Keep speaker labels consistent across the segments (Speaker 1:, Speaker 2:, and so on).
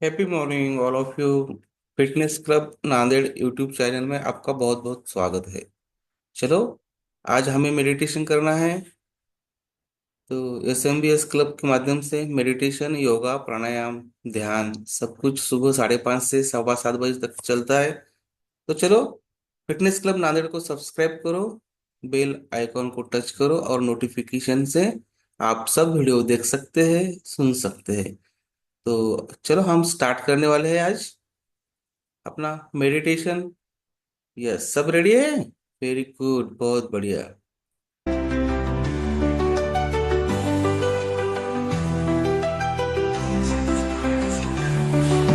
Speaker 1: Happy morning all of you. Fitness club Nanded YouTube channel में आपका बहुत बहुत स्वागत है। चलो, आज हमें मेडिटेशन करना है। तो SMBS क्लब के माध्यम से मेडिटेशन, योगा, प्राणायाम, ध्यान सब कुछ सुबह 5:30 से 7:15 बजे तक चलता है। तो चलो, फिटनेस क्लब नांदेड़ को सब्सक्राइब करो, बेल आइकॉन को टच करो और नोटिफिकेशन से आप सब वीडियो देख सकते हैं, सुन सकते हैं। तो चलो, हम स्टार्ट करने वाले हैं आज अपना मेडिटेशन। यस, सब रेडी है। वेरी गुड, बहुत बढ़िया।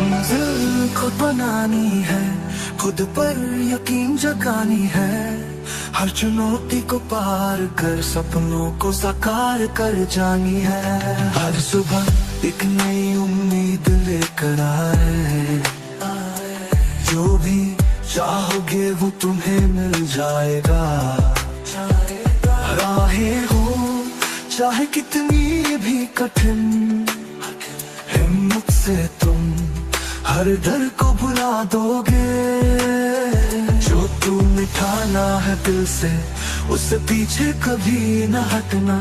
Speaker 2: मंजिल खुद बनानी है, खुद पर यकीन जगानी है। हर चुनौती को पार कर सपनों को साकार कर जानी है। हर सुबह एक नई उम्मीद लेकर आए, जो भी चाहोगे वो तुम्हें मिल जाएगा। राहें हो चाहे कितनी भी कठिन, हिम्मत से तुम हर डर को भुला दोगे। जो तुम ठाना है दिल से, उससे पीछे कभी न हटना।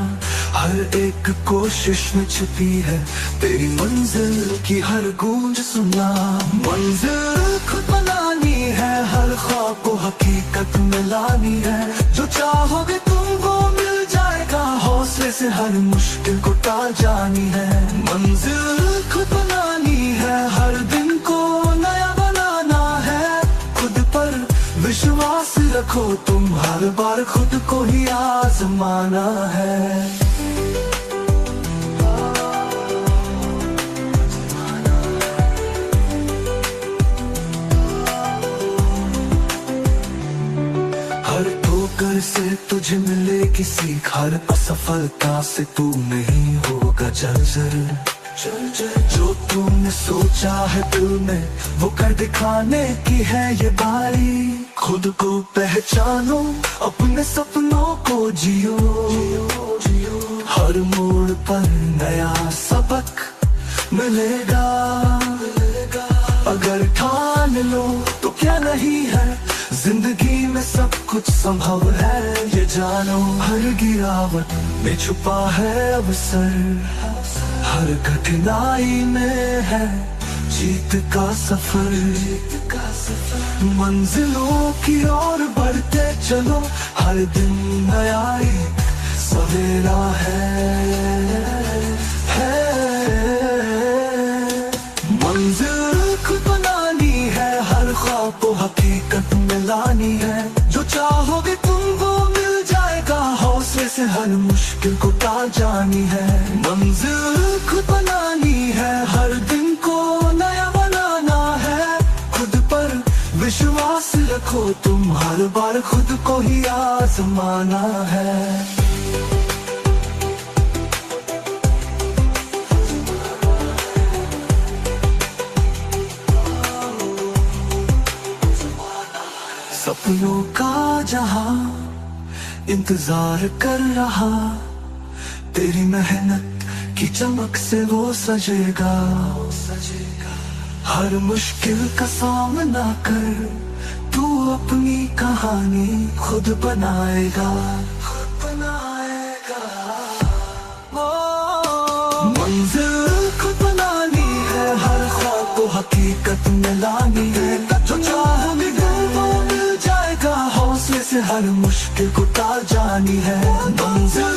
Speaker 2: हर एक कोशिश में छिपी है तेरी मंजिल की हर गूंज सुना। मंजिल खुद बनानी है, हर ख्वाब को हकीकत में लानी है। जो चाहोगे तुम वो मिल जाएगा, हौसले से हर मुश्किल को टाल जानी है। मंजिल खुद बनानी है, हर दिन को नया बनाना है। खुद पर विश्वास रखो तुम, हर बार खुद को ही आजमाना है। हर ठोकर से तुझे मिलेगी सीख, हर असफलता से तू नहीं होगा जर्जर। जो तुमने सोचा है दिल में वो कर दिखाने की है ये बारी। खुद को पहचानो, अपने सपनों को जियो। हर मोड़ पर नया सबक मिलेगा। अगर ठान लो तो क्या नहीं है, जिंदगी में सब कुछ संभव है। ये जानो हर गिरावट में छुपा है अवसर। हर कठिनाई में है जीत का सफर। मंजिलों की ओर बढ़ते चलो, हर दिन नया एक सवेरा है। मंजिल खुद बनानी है, हर ख्वाब को हकीकत में लानी है। जो चाहोगे तुम वो मिल जाएगा, हौसले से हर मुश्किल को टाल जानी है। मंजिल खुद बनानी है, हर दिन को नया बनाना है। खुद पर विश्वास रखो तुम, हर बार खुद को ही आजमाना है। सपनों का जहां इंतजार कर रहा, तेरी मेहनत की चमक से वो सजेगा। हर मुश्किल का सामना कर तू अपनी कहानी खुद बनाएगा। मंजिल खुद बनानी है, हर ख्वाब को हकीकत में लानी है। जो चाहोगे वो मिल जाएगा, हौसले से हर मुश्किल को टाल जानी है। मंजिल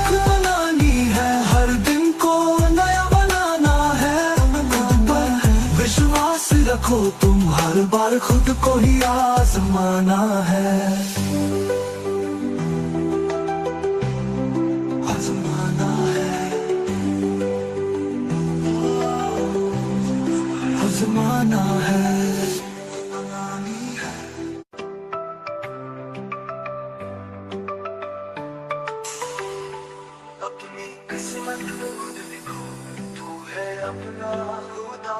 Speaker 2: खुद बनानी है, हर दिन को नया बनाना है। खुद पर विश्वास रखो तुम, हर बार खुद को ही आजमाना है। आजमाना है, आजमाना है। अपनी किस्मत खुद लिखो, तू है अपना खुदा।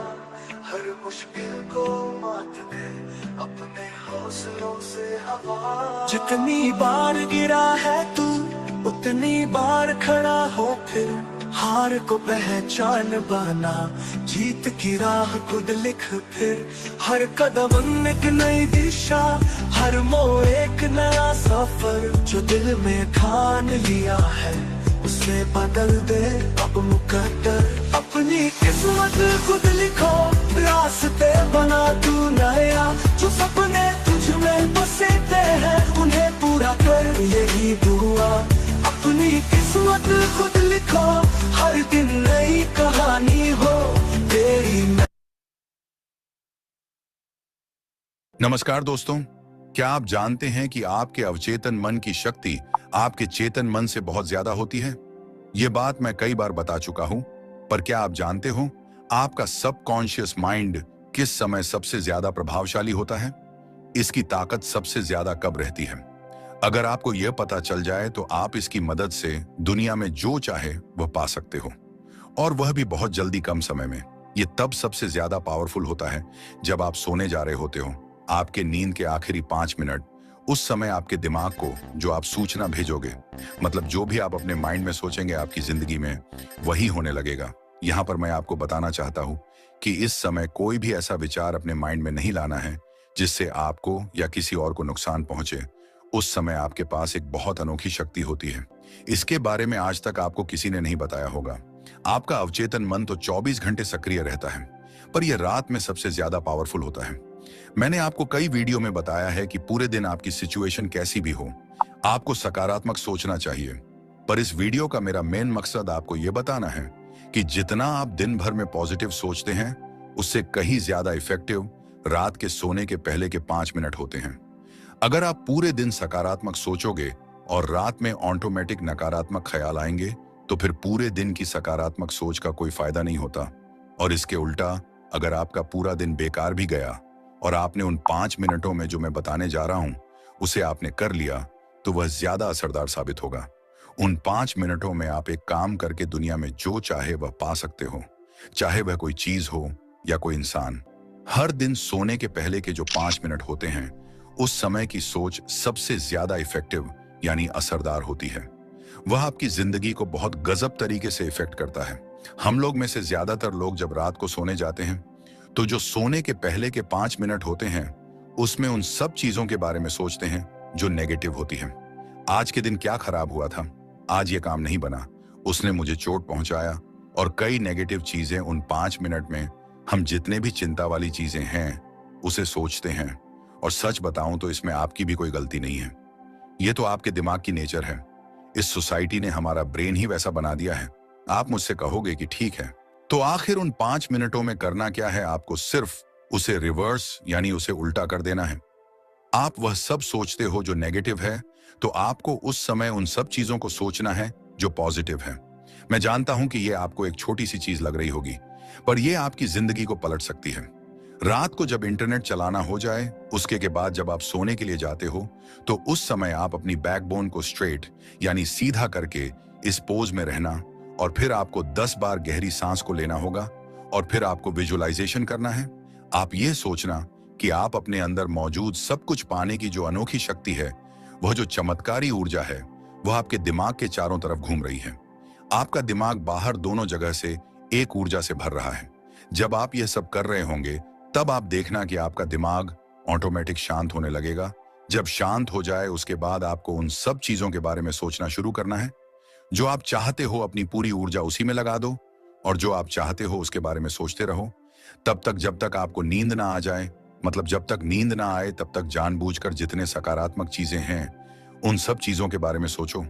Speaker 2: हर मुश्किल को मात दे अपने हौसलों से हवा। जितनी बार गिरा है तू, उतनी बार खड़ा हो फिर। हार को पहचान बना, जीत की राह खुद लिख फिर। हर कदम एक नई दिशा, हर मोड़ एक नया सफर। जो दिल में ठान लिया है उसे बदल दे अब मुकद्दर। अपनी किस्मत खुद लिखो, रास्ते बना तू नया। जो सपने तुझ में बसेते हैं उन्हें पूरा कर, यही दुआ। अपनी किस्मत खुद लिखो, हर दिन नई कहानी हो तेरी।
Speaker 3: नमस्कार दोस्तों, क्या आप जानते हैं कि आपके अवचेतन मन की शक्ति आपके चेतन मन से बहुत ज्यादा होती है? ये बात मैं कई बार बता चुका हूं, पर क्या आप जानते हो आपका सबकॉन्शियस माइंड किस समय सबसे ज्यादा प्रभावशाली होता है? इसकी ताकत सबसे ज्यादा कब रहती है? अगर आपको यह पता चल जाए तो आप इसकी मदद से दुनिया में जो चाहे वह पा सकते हो, और वह भी बहुत जल्दी, कम समय में। यह तब सबसे ज्यादा पावरफुल होता है जब आप सोने जा रहे होते हो। आपके नींद के आखिरी 5 मिनट, उस समय आपके दिमाग को जो आप सूचना भेजोगे, मतलब जो भी आप अपने माइंड में सोचेंगे आपकी जिंदगी में, वही होने लगेगा। यहाँ पर मैं आपको बताना चाहता हूँ कि इस समय कोई भी ऐसा विचार अपने माइंड में नहीं लाना है जिससे आपको या किसी और को नुकसान पहुंचे। उस समय आपके पास एक बहुत अनोखी शक्ति होती है। इसके बारे में आज तक आपको किसी ने नहीं बताया होगा। आपका अवचेतन मन तो 24 घंटे सक्रिय रहता है, पर यह रात में सबसे ज्यादा पावरफुल होता है। मैंने आपको कई वीडियो में बताया है कि पूरे दिन आपकी सिचुएशन कैसी भी हो, आपको सकारात्मक सोचना चाहिए। पर इस वीडियो का मेरा मेन मकसद आपको यह बताना है कि जितना आप दिन भर में पॉजिटिव सोचते हैं, उससे कहीं ज्यादा इफेक्टिव रात के सोने के पहले के 5 मिनट होते हैं। अगर आप पूरे दिन सकारात्मक सोचोगे और रात में ऑटोमेटिक नकारात्मक ख्याल आएंगे, तो फिर पूरे दिन की सकारात्मक सोच का कोई फायदा नहीं होता। और इसके उल्टा, अगर आपका पूरा दिन बेकार भी गया और आपने उन 5 मिनटों में जो मैं बताने जा रहा हूं उसे आपने कर लिया, तो वह ज्यादा असरदार साबित होगा। उन 5 मिनटों में आप एक काम करके दुनिया में जो चाहे वह पा सकते हो, चाहे वह कोई चीज हो या कोई इंसान। हर दिन सोने के पहले के जो 5 मिनट होते हैं, उस समय की सोच सबसे ज्यादा इफेक्टिव यानी असरदार होती है। वह आपकी जिंदगी को बहुत गजब तरीके से इफेक्ट करता है। हम लोग में से ज्यादातर लोग जब रात को सोने जाते हैं, तो जो सोने के पहले के 5 मिनट होते हैं, उसमें उन सब चीजों के बारे में सोचते हैं जो नेगेटिव होती हैं। आज के दिन क्या खराब हुआ था, आज ये काम नहीं बना, उसने मुझे चोट पहुंचाया, और कई नेगेटिव चीजें। उन 5 मिनट में हम जितने भी चिंता वाली चीजें हैं उसे सोचते हैं। और सच बताऊं तो इसमें आपकी भी कोई गलती नहीं है। ये तो आपके दिमाग की नेचर है। इस सोसाइटी ने हमारा ब्रेन ही वैसा बना दिया है। आप मुझसे कहोगे कि ठीक है, तो आखिर उन 5 मिनटों में करना क्या है? आपको सिर्फ उसे रिवर्स यानी उसे उल्टा कर देना है। आप वह सब सोचते हो जो नेगेटिव है, तो आपको उस समय उन सब चीजों को सोचना है जो पॉजिटिव है। मैं जानता हूं कि यह आपको एक छोटी सी चीज लग रही होगी, पर यह आपकी जिंदगी को पलट सकती है। रात को जब इंटरनेट चलाना हो जाए, उसके के बाद जब आप सोने के लिए जाते हो, तो उस समय आप अपनी बैकबोन को स्ट्रेट यानी सीधा करके इस पोज में रहना, और फिर आपको 10 बार गहरी सांस को लेना होगा, और फिर आपको विजुअलाइजेशन करना है। आप ये सोचना कि आप अपने अंदर मौजूद सब कुछ पाने की जो अनोखी शक्ति है, वह जो चमत्कारी ऊर्जा है, वह आपके दिमाग के चारों तरफ घूम रही है। आपका दिमाग बाहर दोनों जगह से एक ऊर्जा से भर रहा है। जब आप यह सब कर रहे होंगे, तब आप देखना कि आपका दिमाग ऑटोमेटिक शांत होने लगेगा। जब शांत हो जाए, उसके बाद आपको उन सब चीजों के बारे में सोचना शुरू करना है जो आप चाहते हो। अपनी पूरी ऊर्जा उसी में लगा दो, और जो आप चाहते हो उसके बारे में सोचते रहो तब तक जब तक आपको नींद ना आ जाए। मतलब जब तक नींद ना आए तब तक जानबूझकर जितने सकारात्मक चीजें हैं उन सब चीजों के बारे में सोचो।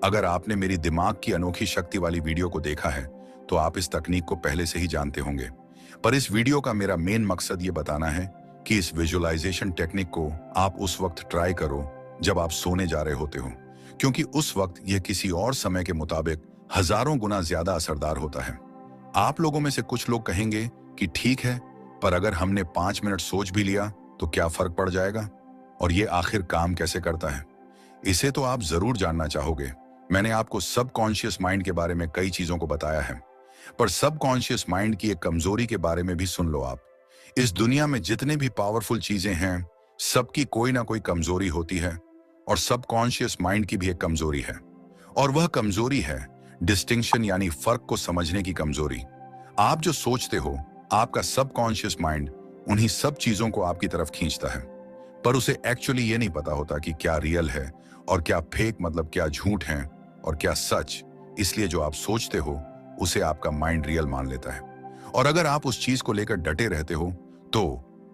Speaker 3: अगर आपने मेरी दिमाग की अनोखी शक्ति वाली वीडियो को देखा है, तो आप इस तकनीक को पहले से ही जानते होंगे। पर इस वीडियो का मेरा मेन मकसद ये बताना है कि इस विजुअलाइजेशन टेक्निक को आप उस वक्त ट्राई करो जब आप सोने जा रहे होते हो, क्योंकि उस वक्त यह किसी और समय के मुताबिक हजारों गुना ज्यादा असरदार होता है। आप लोगों में से कुछ लोग कहेंगे कि ठीक है, पर अगर हमने 5 मिनट सोच भी लिया तो क्या फर्क पड़ जाएगा, और ये आखिर काम कैसे करता है, इसे तो आप जरूर जानना चाहोगे। मैंने आपको सबकॉन्शियस माइंड के बारे में कई चीजों को बताया है, पर सबकॉन्शियस माइंड की एक कमजोरी के बारे में भी सुन लो आप। इस दुनिया में जितने भी पावरफुल चीजें हैं, सबकी कोई ना कोई कमजोरी होती है, और सबकॉन्शियस माइंड की भी एक कमजोरी है, और वह कमजोरी है डिस्टिंक्शन यानी फर्क को समझने की कमजोरी। आप जो सोचते हो, आपका सबकॉन्शियस माइंड उन्हीं सब चीजों को आपकी तरफ खींचता है, पर उसे एक्चुअली ये नहीं पता होता कि क्या रियल है और क्या फेक, मतलब क्या झूठ है और क्या सच। इसलिए जो आप सोचते हो उसे आपका माइंड रियल मान लेता है, और अगर आप उस चीज को लेकर डटे रहते हो तो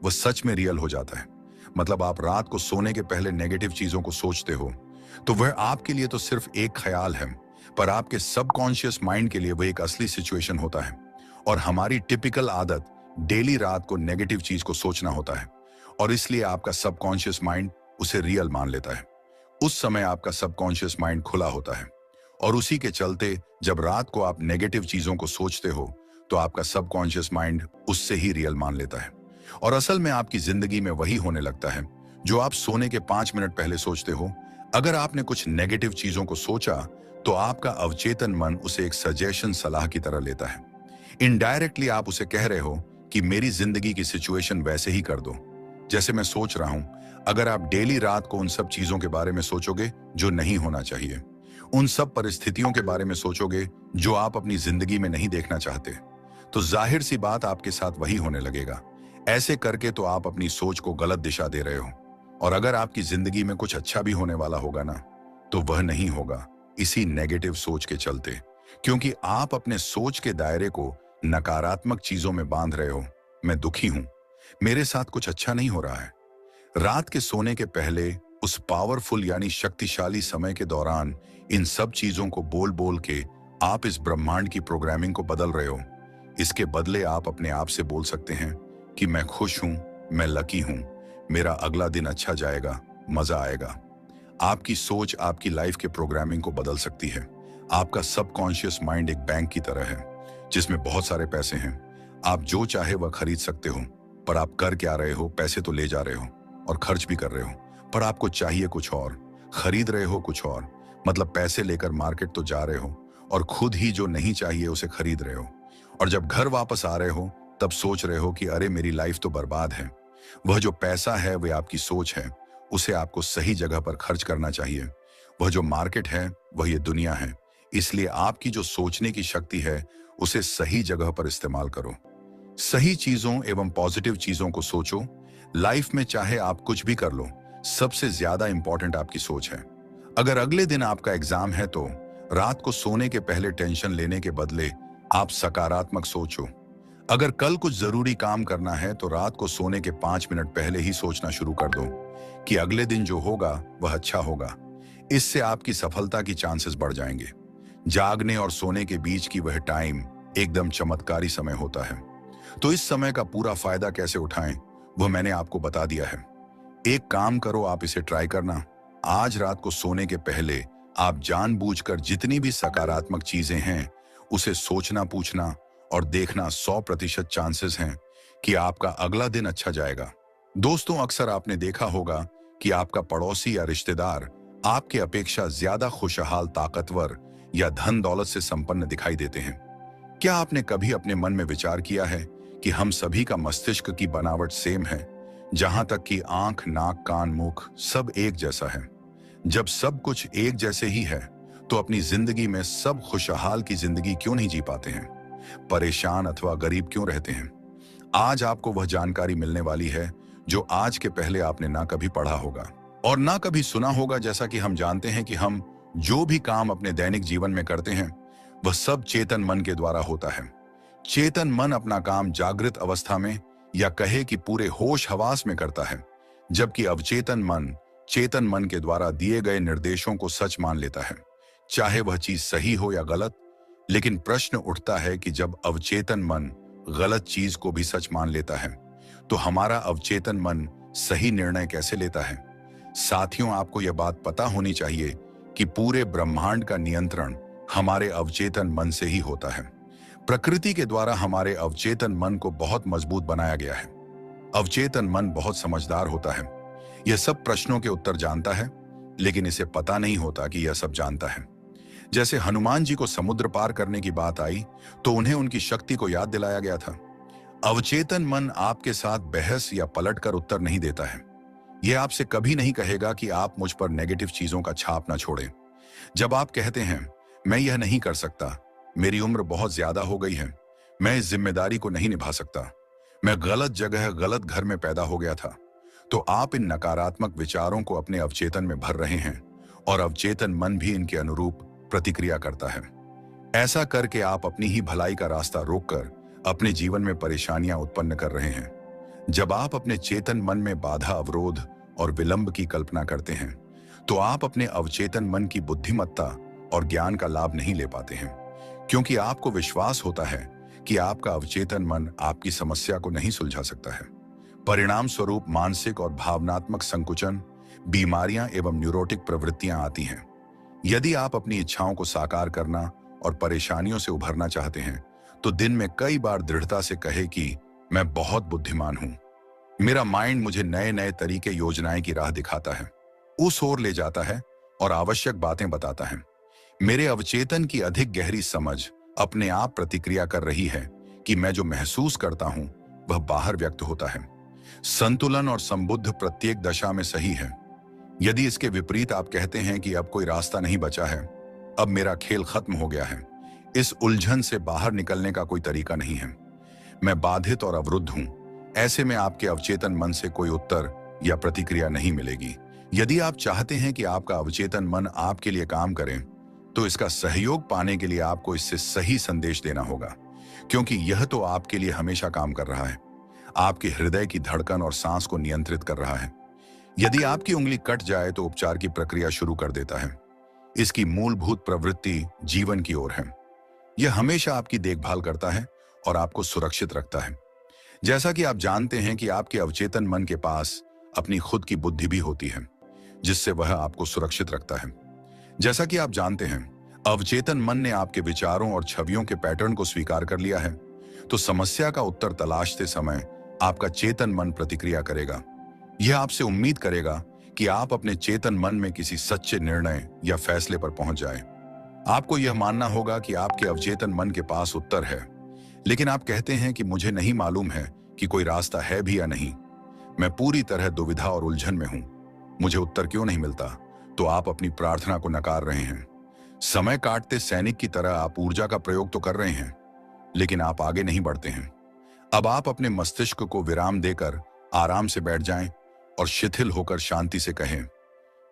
Speaker 3: वह सच में रियल हो जाता है। मतलब आप रात को सोने के पहले नेगेटिव चीजों को सोचते हो तो वह आपके लिए तो सिर्फ एक ख्याल है, पर आपके सबकॉन्शियस माइंड के लिए वह एक असली सिचुएशन होता है। और हमारी टिपिकल आदत डेली रात को नेगेटिव चीज को सोचना होता है, और इसलिए आपका सबकॉन्शियस माइंड उसे रियल मान लेता है। उस समय आपका सबकॉन्शियस माइंड खुला होता है, और उसी के चलते जब रात को आप नेगेटिव चीजों को सोचते हो तो आपका सबकॉन्शियस माइंड उससे ही रियल मान लेता है। और असल में आपकी जिंदगी में वही होने लगता है जो आप सोने के 5 मिनट पहले सोचते हो। अगर आपने कुछ नेगेटिव चीजों को सोचा तो आपका अवचेतन मन उसे एक सजेशन, सलाह की तरह लेता है। इनडायरेक्टली आप उसे कह रहे हो कि मेरी जिंदगी की सिचुएशन वैसे ही कर दो जैसे मैं सोच रहा हूं। अगर आप डेली रात को उन सब चीजों के बारे में सोचोगे जो नहीं होना चाहिए, उन सब परिस्थितियों के बारे में सोचोगे जो आप अपनी जिंदगी में नहीं देखना चाहते, तो जाहिर सी बात आपके साथ वही होने लगेगा। ऐसे करके तो आप अपनी सोच को गलत दिशा दे रहे हो, और अगर आपकी जिंदगी में कुछ अच्छा भी होने वाला होगा ना, तो वह नहीं होगा इसी नेगेटिव सोच के चलते, क्योंकि आप अपने सोच के दायरे को नकारात्मक चीजों में बांध रहे हो। मैं दुखी हूं, मेरे साथ कुछ अच्छा नहीं हो रहा है। रात के सोने के पहले उस पावरफुल यानी शक्तिशाली समय के दौरान इन सब चीजों को बोल बोल के आप इस ब्रह्मांड की प्रोग्रामिंग को बदल रहे हो। इसके बदले आप अपने आप से बोल सकते हैं कि मैं खुश हूं, मैं लकी हूं, मेरा अगला दिन अच्छा जाएगा, मजा आएगा। आपकी सोच आपकी लाइफ के प्रोग्रामिंग को बदल सकती है। आपका सबकॉन्शियस माइंड एक बैंक की तरह है जिसमें बहुत सारे पैसे हैं। आप जो चाहे वह खरीद सकते हो, पर आप कर क्या रहे हो? पैसे तो ले जा रहे हो और खर्च भी कर रहे हो, पर आपको चाहिए कुछ और, खरीद रहे हो कुछ और। मतलब पैसे लेकर मार्केट तो जा रहे हो और खुद ही जो नहीं चाहिए उसे खरीद रहे हो, और जब घर वापस आ रहे हो तब सोच रहे हो कि अरे मेरी लाइफ तो बर्बाद है। वह जो पैसा है वह आपकी सोच है, उसे आपको सही जगह पर खर्च करना चाहिए। वह जो मार्केट है वह ये दुनिया है, इसलिए आपकी जो सोचने की शक्ति है उसे सही जगह पर इस्तेमाल करो। सही चीजों एवं पॉजिटिव चीजों को सोचो। लाइफ में चाहे आप कुछ भी कर लो, सबसे ज्यादा इंपॉर्टेंट आपकी सोच है। अगर अगले दिन आपका एग्जाम है तो रात को सोने के पहले टेंशन लेने के बदले आप सकारात्मक सोचो। अगर कल कुछ जरूरी काम करना है तो रात को सोने के 5 मिनट पहले ही सोचना शुरू कर दो कि अगले दिन जो होगा वह अच्छा होगा। इससे आपकी सफलता की चांसेस बढ़ जाएंगे। जागने और सोने के बीच की वह टाइम एकदम चमत्कारी समय होता है। तो इस समय का पूरा फायदा कैसे उठाएं वह मैंने आपको बता दिया है। एक काम करो, आप इसे ट्राई करना। आज रात को सोने के पहले आप जानबूझकर जितनी भी सकारात्मक चीजें हैं उसे सोचना, पूछना और देखना। 100% चांसेस हैं कि आपका अगला दिन अच्छा जाएगा। दोस्तों, अक्सर आपने देखा होगा कि आपका पड़ोसी या रिश्तेदार आपके अपेक्षा ज्यादा खुशहाल, ताकतवर या धन दौलत से संपन्न दिखाई देते हैं। क्या आपने कभी अपने मन में विचार किया है कि हम सभी का मस्तिष्क की बनावट सेम है, जहां तक कि आंख, नाक, कान, मुख सब एक जैसा है। जब सब कुछ एक जैसे ही है तो अपनी जिंदगी में सब खुशहाल की जिंदगी क्यों नहीं जी पाते हैं? परेशान अथवा गरीब क्यों रहते हैं? आज आपको वह जानकारी मिलने वाली है जो आज के पहले आपने ना कभी पढ़ा होगा और ना कभी सुना होगा। जैसा कि हम जानते हैं कि हम जो भी काम अपने दैनिक जीवन में करते हैं वह सब चेतन मन के द्वारा होता है। चेतन मन अपना काम जागृत अवस्था में या कहे कि पूरे होश हवास में करता है, जबकि अवचेतन मन चेतन मन के द्वारा दिए गए निर्देशों को सच मान लेता है, चाहे वह चीज सही हो या गलत। लेकिन प्रश्न उठता है कि जब अवचेतन मन गलत चीज को भी सच मान लेता है तो हमारा अवचेतन मन सही निर्णय कैसे लेता है? साथियों, आपको यह बात पता होनी चाहिए कि पूरे ब्रह्मांड का नियंत्रण हमारे अवचेतन मन से ही होता है। प्रकृति के द्वारा हमारे अवचेतन मन को बहुत मजबूत बनाया गया है। अवचेतन मन बहुत समझदार होता है। यह सब प्रश्नों के उत्तर जानता है, लेकिन इसे पता नहीं होता कि यह सब जानता है। जैसे हनुमान जी को समुद्र पार करने की बात आई तो उन्हें उनकी शक्ति को याद दिलाया गया था। अवचेतन मन आपके साथ बहस या पलटकर उत्तर नहीं देता है। यह आपसे कभी नहीं कहेगा कि आप मुझ पर नेगेटिव चीजों का छाप ना छोड़ें। जब आप कहते हैं मैं यह नहीं कर सकता, मेरी उम्र बहुत ज्यादा हो गई है, मैं इस जिम्मेदारी को नहीं निभा सकता, मैं गलत जगह गलत घर में पैदा हो गया था। तो आप इन नकारात्मक विचारों को अपने अवचेतन में भर रहे हैं और अवचेतन मन भी इनके अनुरूप प्रतिक्रिया करता है। ऐसा करके आप अपनी ही भलाई का रास्ता रोककर अपने जीवन में परेशानियां उत्पन्न कर रहे हैं। जब आप अपने चेतन मन में बाधा, अवरोध और विलंब की कल्पना करते हैं, तो आप अपने अवचेतन मन की बुद्धिमत्ता और ज्ञान का लाभ नहीं ले पाते हैं, क्योंकि आपको विश्वास होता है कि आपका अवचेतन मन आपकी समस्या को नहीं सुलझा सकता है। परिणाम स्वरूप मानसिक और भावनात्मक संकुचन, बीमारियां एवं न्यूरोटिक प्रवृत्तियां आती हैं। यदि आप अपनी इच्छाओं को साकार करना और परेशानियों से उभरना चाहते हैं, तो दिन में कई बार दृढ़ता से कहे कि मैं बहुत बुद्धिमान हूं। मेरा माइंड मुझे नए नए तरीके, योजनाएं की राह दिखाता है, उस ओर ले जाता है और आवश्यक बातें बताता है। मेरे अवचेतन की अधिक गहरी समझ अपने आप प्रतिक्रिया कर रही है कि मैं जो महसूस करता हूं वह बाहर व्यक्त होता है। संतुलन और संबुद्ध प्रत्येक दशा में सही है। यदि इसके विपरीत आप कहते हैं कि अब कोई रास्ता नहीं बचा है, अब मेरा खेल खत्म हो गया है, इस उलझन से बाहर निकलने का कोई तरीका नहीं है, मैं बाधित और अवरुद्ध हूं, ऐसे में आपके अवचेतन मन से कोई उत्तर या प्रतिक्रिया नहीं मिलेगी। यदि आप चाहते हैं कि आपका अवचेतन मन आपके लिए काम करे, तो इसका सहयोग पाने के लिए आपको इससे सही संदेश देना होगा, क्योंकि यह तो आपके लिए हमेशा काम कर रहा है, आपके हृदय की धड़कन और सांस को नियंत्रित कर रहा है। यदि आपकी उंगली कट जाए तो उपचार की प्रक्रिया शुरू कर देता है। इसकी मूलभूत प्रवृत्ति जीवन की ओर है। यह हमेशा आपकी देखभाल करता है और आपको सुरक्षित रखता है। जैसा कि आप जानते हैं कि आपके अवचेतन मन के पास अपनी खुद की बुद्धि भी होती है, जिससे वह आपको सुरक्षित रखता है। जैसा कि आप जानते हैं, अवचेतन मन ने आपके विचारों और छवियों के पैटर्न को स्वीकार कर लिया है, तो समस्या का उत्तर तलाशते समय आपका चेतन मन प्रतिक्रिया करेगा। यह आपसे उम्मीद करेगा कि आप अपने चेतन मन में किसी सच्चे निर्णय या फैसले पर पहुंच जाएं। आपको यह मानना होगा कि आपके अवचेतन मन के पास उत्तर है, लेकिन आप कहते हैं कि मुझे नहीं मालूम है कि कोई रास्ता है भी या नहीं। मैं पूरी तरह दुविधा और उलझन में हूं, मुझे उत्तर क्यों नहीं मिलता। तो आप अपनी प्रार्थना को नकार रहे हैं। समय काटते सैनिक की तरह आप ऊर्जा का प्रयोग तो कर रहे हैं, लेकिन आप आगे नहीं बढ़ते हैं। अब आप अपने मस्तिष्क को विराम देकर आराम से बैठ जाएं और शिथिल होकर शांति से कहें,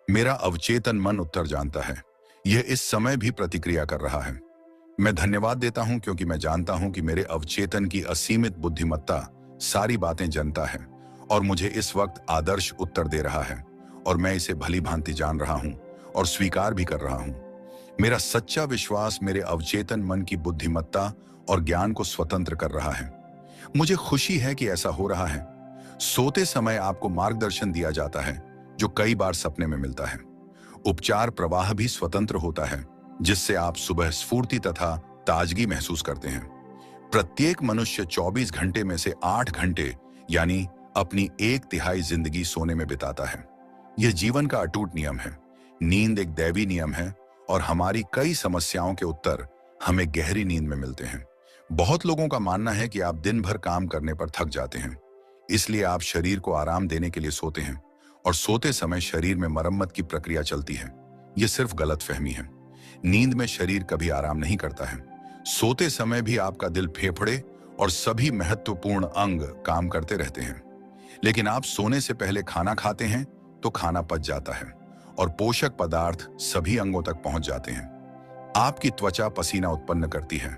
Speaker 3: मेरा अवचेतन मन उत्तर जानता है, यह इस समय भी प्रतिक्रिया कर रहा है। मैं धन्यवाद देता हूं, क्योंकि मैं जानता हूं कि मेरे अवचेतन की असीमित बुद्धिमत्ता सारी बातें जानता है और मुझे इस वक्त आदर्श उत्तर दे रहा है, और मैं इसे भली भांति जान रहा हूं और स्वीकार भी कर रहा हूं। मेरा सच्चा विश्वास मेरे अवचेतन मन की बुद्धिमत्ता और ज्ञान को स्वतंत्र कर रहा है। मुझे खुशी है कि ऐसा हो रहा है। सोते समय आपको मार्गदर्शन दिया जाता है, जो कई बार सपने में मिलता है। उपचार प्रवाह भी स्वतंत्र होता है, जिससे आप सुबह स्फूर्ति तथा ताजगी महसूस करते हैं। प्रत्येक मनुष्य 24 घंटे में से 8 घंटे यानी अपनी 1/3 जिंदगी सोने में बिताता है। यह जीवन का अटूट नियम है। नींद एक दैवी नियम है और हमारी कई समस्याओं के उत्तर हमें गहरी नींद में मिलते हैं। बहुत लोगों का मानना है कि आप दिन भर काम करने पर थक जाते हैं, इसलिए आप शरीर को आराम देने के लिए सोते हैं, और सोते समय शरीर में मरम्मत की प्रक्रिया चलती है। यह सिर्फ गलतफहमी है। नींद में शरीर कभी आराम नहीं करता है। सोते समय भी आपका दिल, फेफड़े और सभी महत्वपूर्ण अंग काम करते रहते हैं। लेकिन आप सोने से पहले खाना खाते हैं तो खाना पच जाता है और पोषक पदार्थ सभी अंगों तक पहुंच जाते हैं। आपकी त्वचा पसीना उत्पन्न करती है,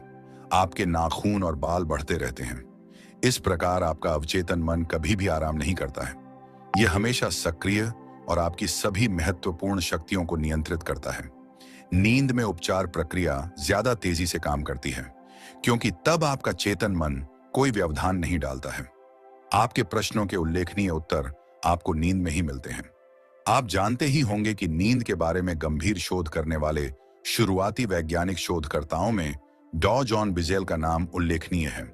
Speaker 3: आपके नाखून और बाल बढ़ते रहते हैं। इस प्रकार आपका अवचेतन मन कभी भी आराम नहीं करता है। यह हमेशा सक्रिय और आपकी सभी महत्वपूर्ण शक्तियों को नियंत्रित करता है। नींद में उपचार प्रक्रिया ज्यादा तेजी से काम करती है, क्योंकि तब आपका चेतन मन कोई व्यवधान नहीं डालता है। आपके प्रश्नों के उल्लेखनीय उत्तर आपको नींद में ही मिलते हैं। आप जानते ही होंगे कि नींद के बारे में गंभीर शोध करने वाले शुरुआती वैज्ञानिक शोधकर्ताओं में डॉ जॉन बिजेल का नाम उल्लेखनीय है।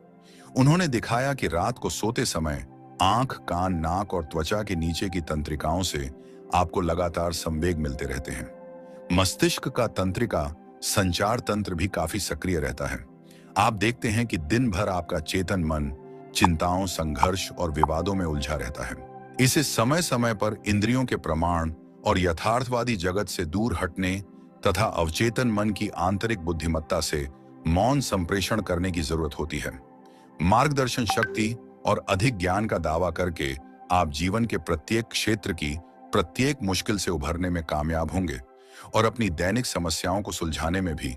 Speaker 3: उन्होंने दिखाया कि रात को सोते समय आंख, कान, नाक और त्वचा के नीचे की तंत्रिकाओं से आपको लगातार संवेग मिलते रहते हैं। मस्तिष्क का तंत्रिका संचार तंत्र भी काफी सक्रिय रहता है। आप देखते हैं कि दिन भर आपका चेतन मन चिंताओं, संघर्ष और विवादों में उलझा रहता है। इसे समय समय पर इंद्रियों के प्रमाण और यथार्थवादी जगत से दूर हटने, तथा अवचेतन मन की आंतरिक बुद्धिमत्ता से मौन संप्रेषण करने की जरूरत होती है। मार्गदर्शन शक्ति और अधिक ज्ञान का दावा करके आप जीवन के प्रत्येक क्षेत्र की प्रत्येक मुश्किल से उभरने में कामयाब होंगे और अपनी दैनिक समस्याओं को सुलझाने में भी।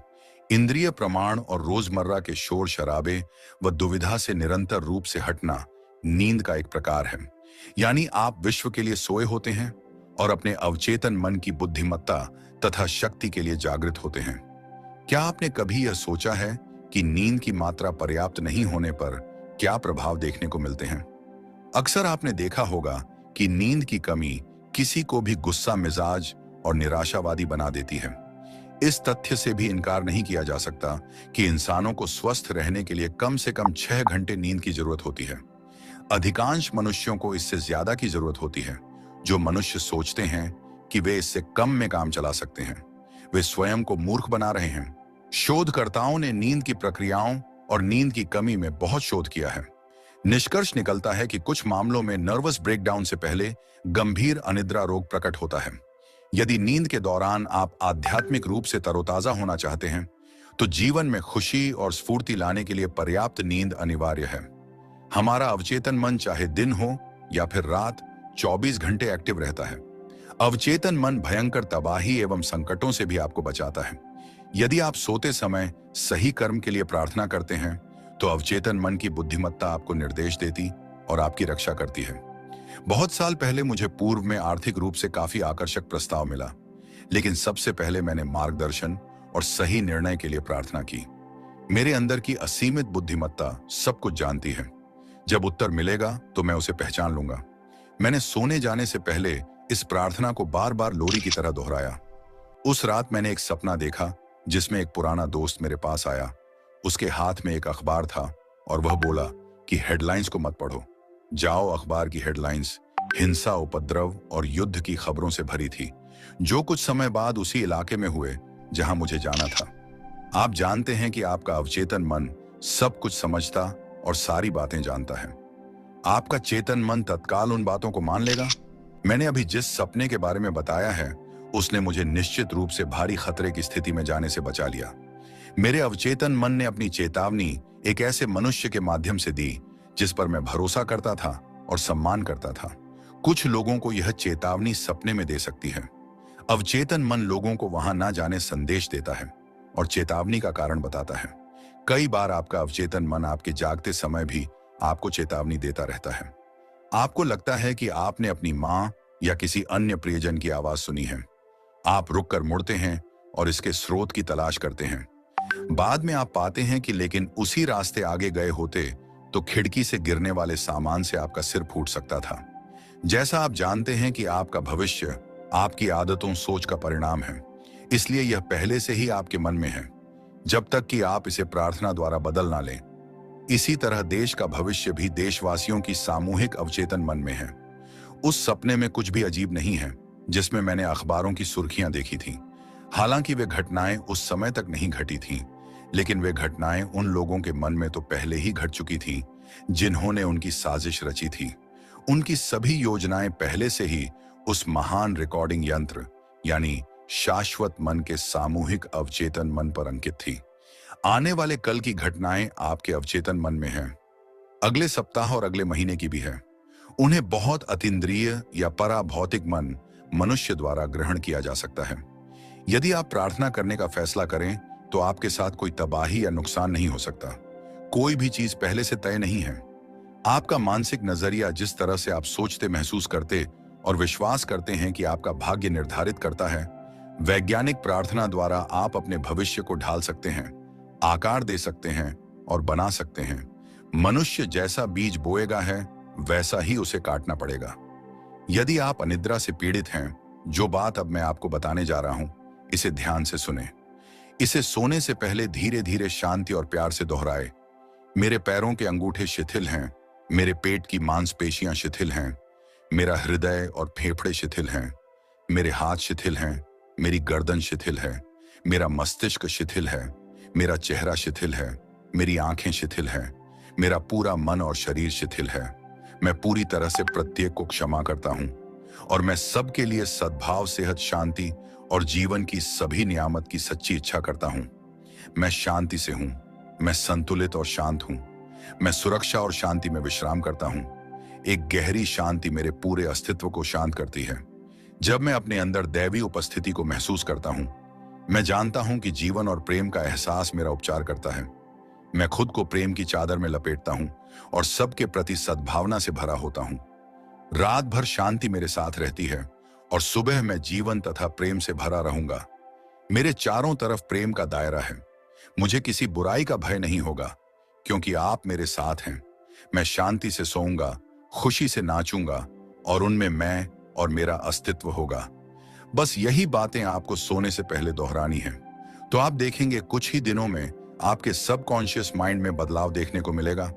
Speaker 3: इंद्रिय प्रमाण और रोजमर्रा के शोर शराबे व दुविधा से निरंतर रूप से हटना नींद का एक प्रकार है। यानी आप विश्व के लिए सोए होते हैं और अपने अवचेतन मन की बुद्धिमत्ता तथा शक्ति के लिए जागृत होते हैं। क्या आपने कभी यह सोचा है कि नींद की मात्रा पर्याप्त नहीं होने पर क्या प्रभाव देखने को मिलते हैं? अक्सर आपने देखा होगा कि नींद की कमी किसी को भी गुस्सा मिजाज और निराशावादी बना देती है। इस तथ्य से भी इनकार नहीं किया जा सकता कि इंसानों को स्वस्थ रहने के लिए कम से कम 6 घंटे नींद की जरूरत होती है। अधिकांश मनुष्यों को इससे ज्यादा की जरूरत होती है। जो मनुष्य सोचते हैं कि वे इससे कम में काम चला सकते हैं, वे स्वयं को मूर्ख बना रहे हैं। शोधकर्ताओं ने नींद की प्रक्रियाओं और नींद की कमी में बहुत शोध किया है। निष्कर्ष निकलता है कि कुछ मामलों में नर्वस ब्रेकडाउन से पहले गंभीर अनिद्रा रोग प्रकट होता है। यदि नींद के दौरान आप आध्यात्मिक रूप से तरोताजा होना चाहते हैं, तो जीवन में खुशी और स्फूर्ति लाने के लिए पर्याप्त नींद अनिवार्य है। हमारा अवचेतन मन चाहे दिन हो या फिर रात 24 घंटे एक्टिव रहता है। अवचेतन मन भयंकर तबाही एवं संकटों से भी आपको बचाता है। यदि आप सोते समय सही कर्म के लिए प्रार्थना करते हैं, तो अवचेतन मन की बुद्धिमत्ता आपको निर्देश देती और आपकी रक्षा करती है। बहुत साल पहले मुझे पूर्व में आर्थिक रूप से काफी आकर्षक प्रस्ताव मिला, लेकिन सबसे पहले मैंने मार्गदर्शन और सही निर्णय के लिए प्रार्थना की। मेरे अंदर की असीमित बुद्धिमत्ता सब कुछ जानती है। जब उत्तर मिलेगा तो मैं उसे पहचान लूंगा। मैंने सोने जाने से पहले इस प्रार्थना को बार बार लोरी की तरह दोहराया। उस रात मैंने एक सपना देखा जिसमें एक पुराना दोस्त मेरे पास आया। उसके हाथ में एक अखबार था और वह बोला कि हेडलाइंस को मत पढ़ो, जाओ। अखबार की हेडलाइंस हिंसा, उपद्रव और युद्ध की खबरों से भरी थी, जो कुछ समय बाद उसी इलाके में हुए जहां मुझे जाना था। आप जानते हैं कि आपका अवचेतन मन सब कुछ समझता और सारी बातें जानता है। आपका चेतन मन तत्काल उन बातों को मान लेगा। मैंने अभी जिस सपने के बारे में बताया है, उसने मुझे निश्चित रूप से भारी खतरे की स्थिति में जाने से बचा लिया। मेरे अवचेतन मन ने अपनी चेतावनी एक ऐसे मनुष्य के माध्यम से दी जिस पर मैं भरोसा करता था और सम्मान करता था। कुछ लोगों को यह चेतावनी सपने में दे सकती है। अवचेतन मन लोगों को वहां ना जाने संदेश देता है और चेतावनी का कारण बताता है। कई बार आपका अवचेतन मन आपके जागते समय भी आपको चेतावनी देता रहता है। आपको लगता है कि आपने अपनी मां या किसी अन्य प्रियजन की आवाज सुनी है। आप रुककर मुड़ते हैं और इसके स्रोत की तलाश करते हैं। बाद में आप पाते हैं कि लेकिन उसी रास्ते आगे गए होते तो खिड़की से गिरने वाले सामान से आपका सिर फूट सकता था। जैसा आप जानते हैं कि आपका भविष्य आपकी आदतों सोच का परिणाम है, इसलिए यह पहले से ही आपके मन में है, जब तक कि आप इसे प्रार्थना द्वारा बदल ना लें। इसी तरह देश का भविष्य भी देशवासियों की सामूहिक अवचेतन मन में है। उस सपने में कुछ भी अजीब नहीं है जिसमें मैंने अखबारों की सुर्खियां देखी थी। हालांकि वे घटनाएं उस समय तक नहीं घटी थीं, लेकिन वे घटनाएं उन लोगों के मन में तो पहले ही घट चुकी थीं जिन्होंने उनकी साजिश रची थी। उनकी सभी योजनाएं पहले से ही उस महान रिकॉर्डिंग यंत्र यानी शाश्वत मन के सामूहिक अवचेतन मन पर अंकित थी। आने वाले कल की घटनाएं आपके अवचेतन मन में हैं। अगले सप्ताह और अगले महीने की भी है। उन्हें बहुत अतीन्द्रिय या पराभौतिक मन मनुष्य द्वारा ग्रहण किया जा सकता है। यदि आप प्रार्थना करने का फैसला करें तो आपके साथ कोई तबाही या नुकसान नहीं हो सकता। कोई भी चीज पहले से तय नहीं है। आपका मानसिक नजरिया जिस तरह से आप सोचते, महसूस करते और विश्वास करते हैं कि आपका भाग्य निर्धारित करता है। वैज्ञानिक प्रार्थना द्वारा आप अपने भविष्य को ढाल सकते हैं, आकार दे सकते हैं और बना सकते हैं। मनुष्य जैसा बीज बोएगा है वैसा ही उसे काटना पड़ेगा। यदि आप अनिद्रा से पीड़ित हैं, जो बात अब मैं आपको बताने जा रहा हूं, इसे ध्यान से सुने। इसे सोने से पहले धीरे धीरे शांति और प्यार से दोहराए। मेरे पैरों के अंगूठे शिथिल हैं, मेरे पेट की मांसपेशियां शिथिल हैं, मेरा हृदय और फेफड़े शिथिल हैं, मेरे हाथ शिथिल हैं, मेरी गर्दन शिथिल है, मेरा मस्तिष्क शिथिल है, मेरा चेहरा शिथिल है, मेरी आंखें शिथिल हैं, मेरा पूरा मन और शरीर शिथिल है। मैं पूरी तरह से प्रत्येक को क्षमा करता हूं और मैं सबके लिए सद्भाव, सेहत, शांति और जीवन की सभी नियामत की सच्ची इच्छा करता हूं। मैं शांति से हूं, मैं संतुलित और शांत हूं, मैं सुरक्षा और शांति में विश्राम करता हूं। एक गहरी शांति मेरे पूरे अस्तित्व को शांत करती है। जब मैं अपने अंदर दैवी उपस्थिति को महसूस करता हूं, मैं जानता हूं कि जीवन और प्रेम का एहसास मेरा उपचार करता है। मैं खुद को प्रेम की चादर में लपेटता हूं और सबके प्रति सद्भावना से भरा होता हूं। रात भर शांति मेरे साथ रहती है और सुबह मैं जीवन तथा प्रेम से भरा रहूंगा। मेरे चारों तरफ प्रेम का दायरा है। मुझे किसी बुराई का भय नहीं होगा, क्योंकि आप मेरे साथ हैं। मैं शांति से सोऊंगा, खुशी से नाचूंगा और उनमें मैं और मेरा अस्तित्व होगा। बस यही बातें आपको सोने से पहले दोहरानी है, तो आप देखेंगे कुछ ही दिनों में आपके सबकॉन्शियस माइंड में बदलाव देखने को मिलेगा।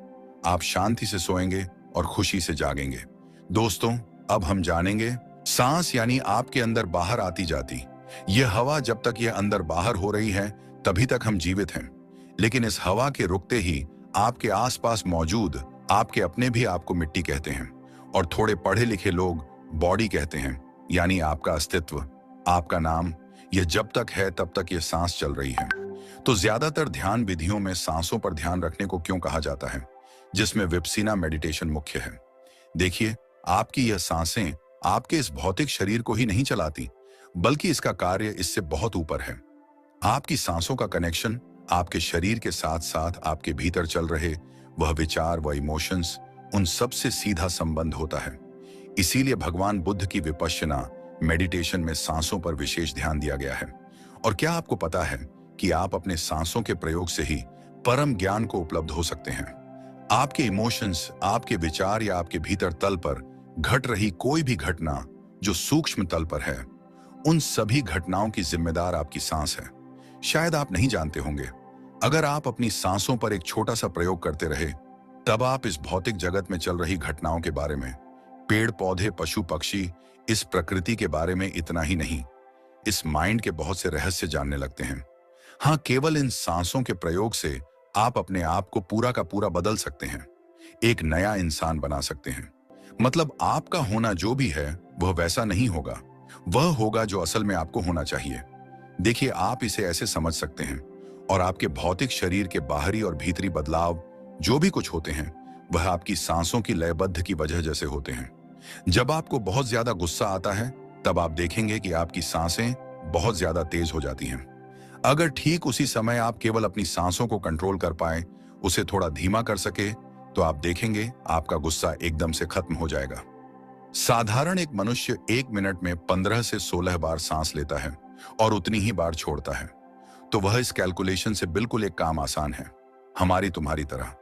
Speaker 3: आप शांति से सोएंगे और खुशी से जागेंगे। दोस्तों, अब हम जानेंगे सांस यानी आपके अंदर बाहर आती जाती यह हवा। जब तक यह अंदर बाहर हो रही है तभी तक हम जीवित हैं, लेकिन इस हवा के रुकते ही आपके आसपास मौजूद आपके अपने भी आपको मिट्टी कहते हैं, और थोड़े पढ़े लिखे लोग बॉडी कहते हैं, यानी आपका अस्तित्व, आपका नाम। यह जब तक है तब तक यह सांस चल रही है। तो ज्यादातर ध्यान विधियों में सांसों पर ध्यान रखने को क्यों कहा जाता है, जिसमें विपस्सीना मेडिटेशन मुख्य है। देखिए, आपकी यह सांसें आपके इस भौतिक शरीर को ही नहीं चलाती, बल्कि इसका कार्य इससे बहुत ऊपर है। आपकी सांसों का कनेक्शन आपके शरीर के साथ साथ आपके भीतर चल रहे वह विचार, वह इमोशंस, उन सब से सीधा संबंध होता है। इसीलिए भगवान बुद्ध की विपश्यना मेडिटेशन में सांसों पर विशेष ध्यान दिया गया है। और क्या आपको पता है कि आप अपने सांसों के प्रयोग से ही परम ज्ञान को उपलब्ध हो सकते हैं। आपके इमोशंस, आपके विचार या आपके भीतर तल पर घट रही कोई भी घटना जो सूक्ष्म तल पर है, उन सभी घटनाओं की जिम्मेदार आपकी सांस है। शायद आप नहीं जानते होंगे, अगर आप अपनी सांसों पर एक छोटा सा प्रयोग करते रहे, तब आप इस भौतिक जगत में चल रही घटनाओं के बारे में, पेड़ पौधे, पशु पक्षी, इस प्रकृति के बारे में इतना ही नहीं, इस माइंड के बहुत से रहस्य जानने लगते हैं। हाँ, केवल इन सांसों के प्रयोग से आप अपने आप को पूरा का पूरा बदल सकते हैं, एक नया इंसान बना सकते हैं। मतलब आपका होना जो भी है वह वैसा नहीं होगा, वह होगा जो असल में आपको होना चाहिए। देखिए, आप इसे ऐसे समझ सकते हैं, और आपके भौतिक शरीर के बाहरी और भीतरी बदलाव जो भी कुछ होते हैं, वह आपकी सांसों की लयबद्ध की वजह जैसे होते हैं। जब आपको बहुत ज्यादा गुस्सा आता है, तब आप देखेंगे कि आपकी सांसें बहुत ज्यादा तेज हो जाती हैं। अगर ठीक उसी समय आप केवल अपनी सांसों को कंट्रोल कर पाए, उसे थोड़ा धीमा कर सके, तो आप देखेंगे आपका गुस्सा एकदम से खत्म हो जाएगा। साधारण एक मनुष्य 1 मिनट में 15 से 16 बार सांस लेता है और उतनी ही बार छोड़ता है। तो वह इस कैलकुलेशन से बिल्कुल एक काम आसान है, हमारी तुम्हारी तरह।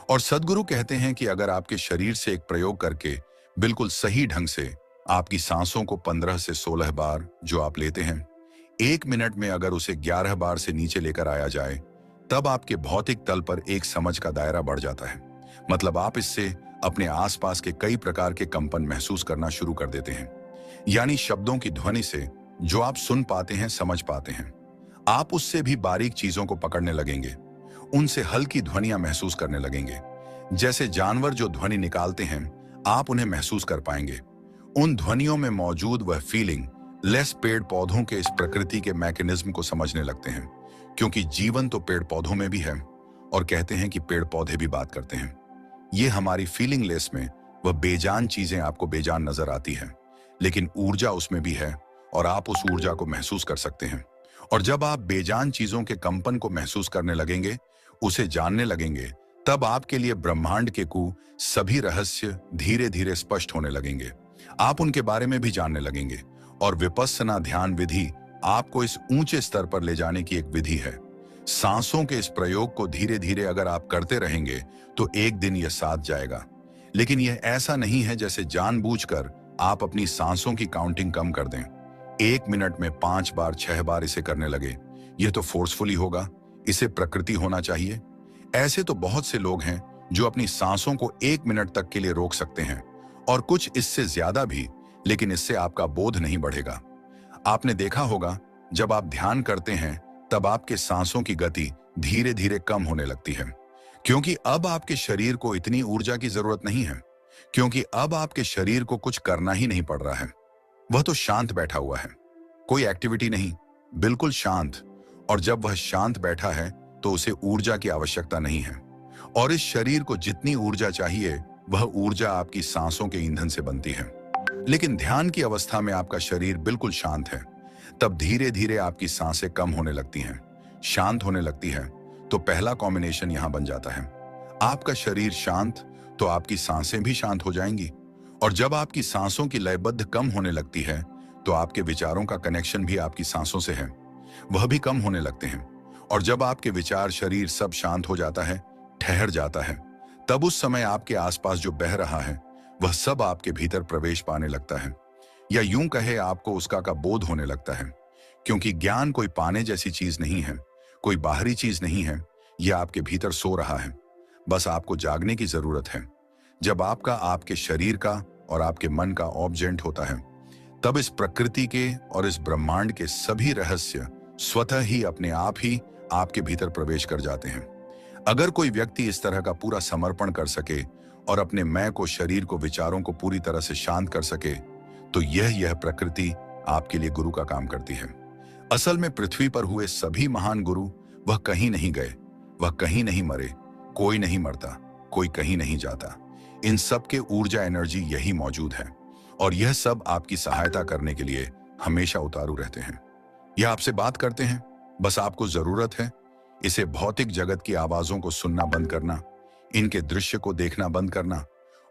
Speaker 3: और सद्गुरु कहते हैं कि अगर आपके शरीर से एक प्रयोग करके बिल्कुल सही ढंग से आपकी सांसों को 15 से 16 बार जो आप लेते हैं, 1 मिनट में अगर उसे 11 बार से नीचे लेकर आया जाए, तब आपके भौतिक तल पर एक समझ का दायरा बढ़ जाता है। मतलब आप इससे अपने आसपास के कई प्रकार के कंपन महसूस करना शुरू कर देते हैं। यानी शब्दों की ध्वनि से जो आप सुन पाते हैं, समझ पाते हैं, आप उससे भी बारीक चीजों को पकड़ने लगेंगे, उनसे हल्की ध्वनियां महसूस करने लगेंगे। जैसे जानवर जो ध्वनि निकालते हैं, आप उन्हें महसूस कर पाएंगे। उन ध्वनियों में मौजूद वह फीलिंग लेस पेड़ पौधों के इस प्रकृति के मैकेनिज्म को समझने लगते हैं, क्योंकि जीवन तो पेड़ पौधों में भी है, और कहते हैं कि पेड़ पौधे भी बात करते हैं। ये हमारी फीलिंग लेस में वह बेजान चीजें आपको बेजान नजर आती है, लेकिन ऊर्जा उसमें भी है और आप उस ऊर्जा को महसूस कर सकते हैं। और जब आप बेजान चीजों के कंपन को महसूस करने लगेंगे, उसे जानने लगेंगे, तब आपके लिए ब्रह्मांड के सभी रहस्य धीरे धीरे स्पष्ट होने लगेंगे। आप उनके बारे में भी जानने लगेंगे। और विपस्सना ध्यान विधि आपको इस ऊंचे स्तर पर ले जाने की एक विधि है। सांसों के इस प्रयोग को धीरे धीरे अगर आप करते रहेंगे तो एक दिन यह साथ जाएगा। लेकिन यह ऐसा नहीं है जैसे जानबूझकर आप अपनी सांसों की काउंटिंग कम कर दें। 1 मिनट में 5 बार 6 बार इसे करने लगे, यह तो फोर्सफुली होगा, इसे प्रकृति होना चाहिए। ऐसे तो बहुत से लोग हैं जो अपनी सांसों को 1 मिनट तक के लिए रोक सकते हैं, और कुछ इससे ज्यादा भी, लेकिन इससे आपका बोध नहीं बढ़ेगा। आपने देखा होगा, जब आप ध्यान करते हैं तब आपके सांसों की गति धीरे धीरे कम होने लगती है, क्योंकि अब आपके शरीर को इतनी ऊर्जा की जरूरत नहीं है, क्योंकि अब आपके शरीर को कुछ करना ही नहीं पड़ रहा है, वह तो शांत बैठा हुआ है। कोई एक्टिविटी नहीं, बिल्कुल शांत। और जब वह शांत बैठा है तो उसे ऊर्जा की आवश्यकता नहीं है। और इस शरीर को जितनी ऊर्जा चाहिए वह ऊर्जा आपकी सांसों के ईंधन से बनती है। लेकिन ध्यान की अवस्था में आपका शरीर बिल्कुल शांत है। तब धीरे धीरे आपकी सांसें कम होने लगती हैं, शांत होने लगती है। तो पहला कॉम्बिनेशन यहां बन जाता है। आपका शरीर शांत तो आपकी सांसें भी शांत हो जाएंगी। और जब आपकी सांसों की लयबद्ध कम होने लगती है तो आपके विचारों का कनेक्शन भी आपकी सांसों से है, वह भी कम होने लगते हैं। और जब आपके विचार शरीर सब शांत हो जाता है, ठहर जाता है, तब उस समय आपके आसपास जो बह रहा है वह सब आपके भीतर प्रवेश पाने लगता है। या यूं कहे आपको उसका का बोध होने लगता है। क्योंकि ज्ञान कोई पाने जैसी चीज नहीं है, कोई बाहरी चीज नहीं है। यह आपके भीतर सो रहा है, बस आपको जागने की जरूरत है। जब आपका आपके शरीर का और आपके मन का ऑब्जेक्ट होता है, तब इस प्रकृति के और इस ब्रह्मांड के सभी रहस्य स्वतः ही अपने आप ही आपके भीतर प्रवेश कर जाते हैं। अगर कोई व्यक्ति इस तरह का पूरा समर्पण कर सके और अपने मैं को, शरीर को, विचारों को पूरी तरह से शांत कर सके, तो यह प्रकृति आपके लिए गुरु का काम करती है। असल में पृथ्वी पर हुए सभी महान गुरु वह कहीं नहीं गए, वह कहीं नहीं मरे। कोई नहीं मरता, कोई कहीं नहीं जाता। इन सब के ऊर्जा एनर्जी यही मौजूद है। और यह सब आपकी सहायता करने के लिए हमेशा उतारू रहते हैं। यह आपसे बात करते हैं, बस आपको जरूरत है इसे भौतिक जगत की आवाजों को सुनना बंद करना, इनके दृश्य को देखना बंद करना।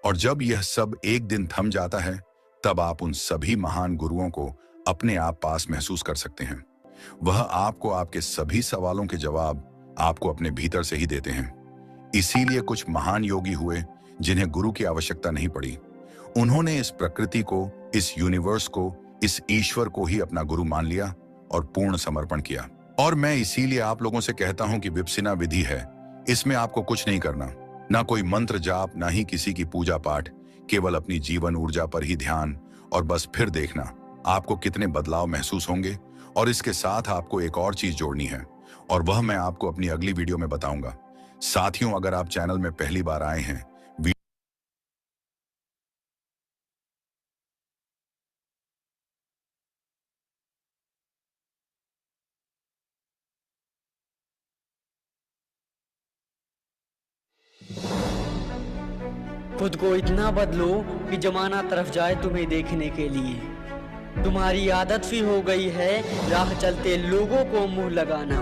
Speaker 3: और जब यह सब एक दिन थम जाता है, तब आप उन सभी महान गुरुओं को अपने आप पास महसूस कर सकते हैं। वह आपको आपके सभी सवालों के जवाब आपको अपने भीतर से ही देते हैं। इसीलिए कुछ महान योगी हुए जिन्हें गुरु की आवश्यकता नहीं पड़ी। उन्होंने इस प्रकृति को, इस यूनिवर्स को, इस ईश्वर को ही अपना गुरु मान लिया और पूर्ण समर्पण किया। और मैं इसीलिए आप लोगों से कहता हूं कि विपश्यना विधि है, इसमें आपको कुछ नहीं करना, ना कोई मंत्र जाप, ना ही किसी की पूजा पाठ, केवल अपनी जीवन ऊर्जा पर ही ध्यान। और बस फिर देखना आपको कितने बदलाव महसूस होंगे। और इसके साथ आपको एक और चीज जोड़नी है, और वह मैं आपको अपनी अगली वीडियो में बताऊंगा। साथियों, अगर आप चैनल में पहली बार आए हैं,
Speaker 4: खुद को इतना बदलो कि जमाना तरफ जाए तुम्हें देखने के लिए। तुम्हारी आदत सी हो गई है राह चलते लोगों को मुंह लगाना।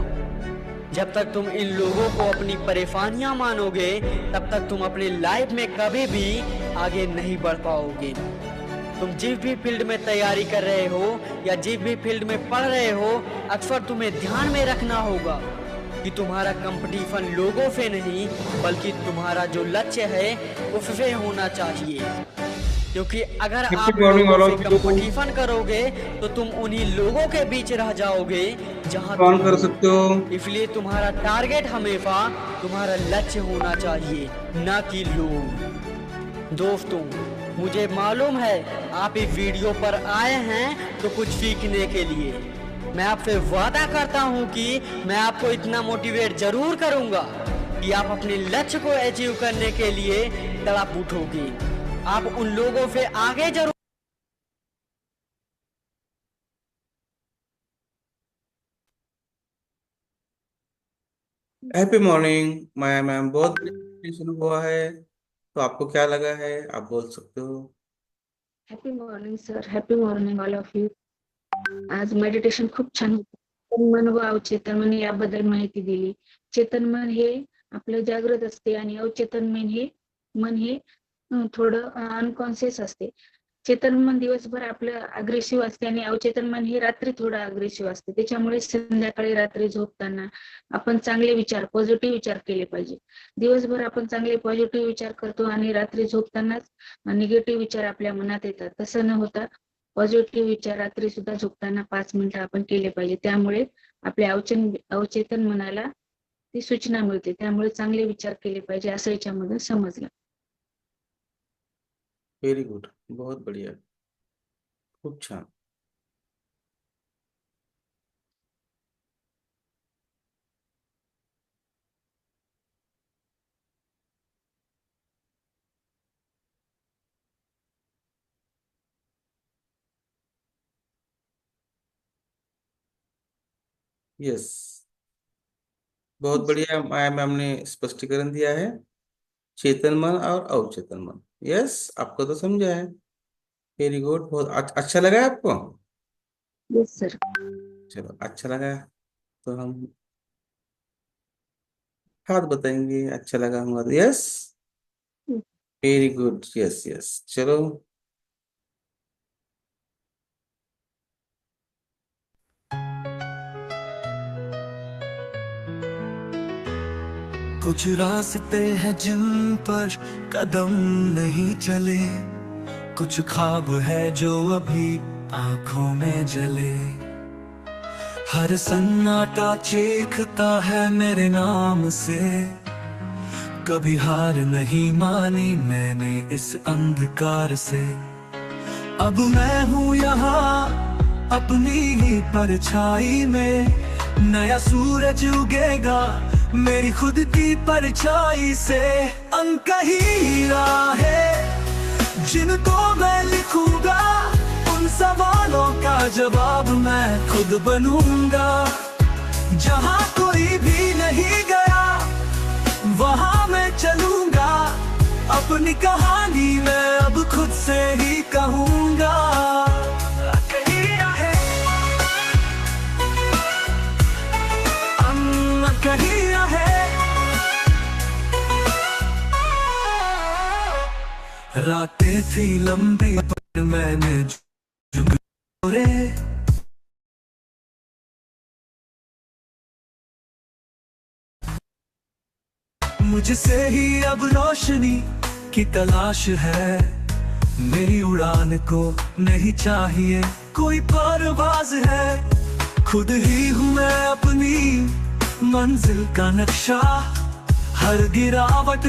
Speaker 4: जब तक तुम इन लोगों को अपनी परेशानियां मानोगे, तब तक तुम अपनी लाइफ में कभी भी आगे नहीं बढ़ पाओगे। तुम जिस भी फील्ड में तैयारी कर रहे हो या जिस भी फील्ड में पढ़ रहे हो, अक्सर तुम्हें ध्यान में रखना होगा कि तुम्हारा कंपटीशन लोगों से नहीं, बल्कि तुम्हारा जो लक्ष्य है उससे होना चाहिए। क्योंकि अगर आप लोगों से कंपटीशन करोगे तो तुम उन्हीं लोगों के बीच रह जाओगे जहां
Speaker 1: ऑन
Speaker 4: तुम
Speaker 1: कर
Speaker 4: हो।
Speaker 1: सकते हो।
Speaker 4: इसलिए तुम्हारा टारगेट हमेशा तुम्हारा लक्ष्य होना चाहिए, ना कि लोग। दोस्तों, मुझे मालूम है आप इस वीडियो पर आए हैं तो कुछ सीखने के लिए। मैं आपसे वादा करता हूं कि मैं आपको इतना मोटिवेट जरूर करूंगा कि आप अपने लक्ष्य को अचीव करने के लिए तड़प उठोगे। आप उन लोगों से आगे जरूर।
Speaker 1: Happy morning ma'am. मैम बहुत शुरू हुआ है, तो आपको क्या लगा है आप बोल सकते हो।
Speaker 5: Happy morning sir, happy morning all of you. आज मेडिटेशन खूप छान होतं. तन मन व अवचेतन मन याबद्दल माहिती दिली. चेतन मन हे आपलं जागृत असते आणि अवचेतन मन हे थोडं अनकॉन्शियस असते. चेतन मन दिवसभर आपलं अग्रेसिव्ह असते आणि अवचेतन मन हे रात्री थोडं अग्रेसिव्ह असते. त्याच्यामुळे संध्याकाळी रात्री झोपताना आपण चांगले विचार, पॉझिटिव्ह विचार केले पाहिजे. दिवसभर आपण चांगले पॉझिटिव्ह विचार करतो आणि रात्री झोपतानाच निगेटिव्ह विचार आपल्या मनात येतात. तसं न होता पॉझिटिव्ह विचार रात्री सुद्धा झोपताना 5 मिनिटं आपण केले पाहिजे. त्यामुळे आपल्या अवचेतन मनाला ती सूचना मिळते. त्यामुळे चांगले विचार केले पाहिजे असं याच्यामध्ये समजलं.
Speaker 1: व्हेरी गुड, बहुत बढ़िया, खूप छान. यस, बहुत बढ़िया मैम ने स्पष्टीकरण दिया है। चेतन मन और अवचेतन मन, यस, आपको तो समझा है। वेरी गुड, बहुत अच्छा लगा है आपको।
Speaker 5: Yes sir.
Speaker 1: चलो, अच्छा लगा तो हम हाथ बताएंगे, अच्छा लगा हमारा, yes. Very good, yes yes, चलो।
Speaker 2: कुछ रास्ते हैं जिन पर कदम नहीं चले, कुछ ख्वाब है जो अभी आंखों में जले। हर सन्नाटा चीखता है मेरे नाम से, कभी हार नहीं मानी मैंने इस अंधकार से। अब मैं हूँ यहाँ अपनी ही परछाई में, नया सूरज उगेगा मेरी खुद की परछाई से। अनकही राहें जिनको मैं लिखूंगा, उन सवालों का जवाब मैं खुद बनूंगा। जहाँ कोई भी नहीं गया वहाँ मैं चलूंगा, अपनी कहानी मैं अब खुद से ही कहूंगा। कहिया है रातें थी लंबी पर मैंने झुके, मुझसे ही अब रोशनी की तलाश है। मेरी उड़ान को नहीं चाहिए कोई परवाज है, खुद ही हूँ मैं अपनी मंजिल का नक्शा। हर गिरावट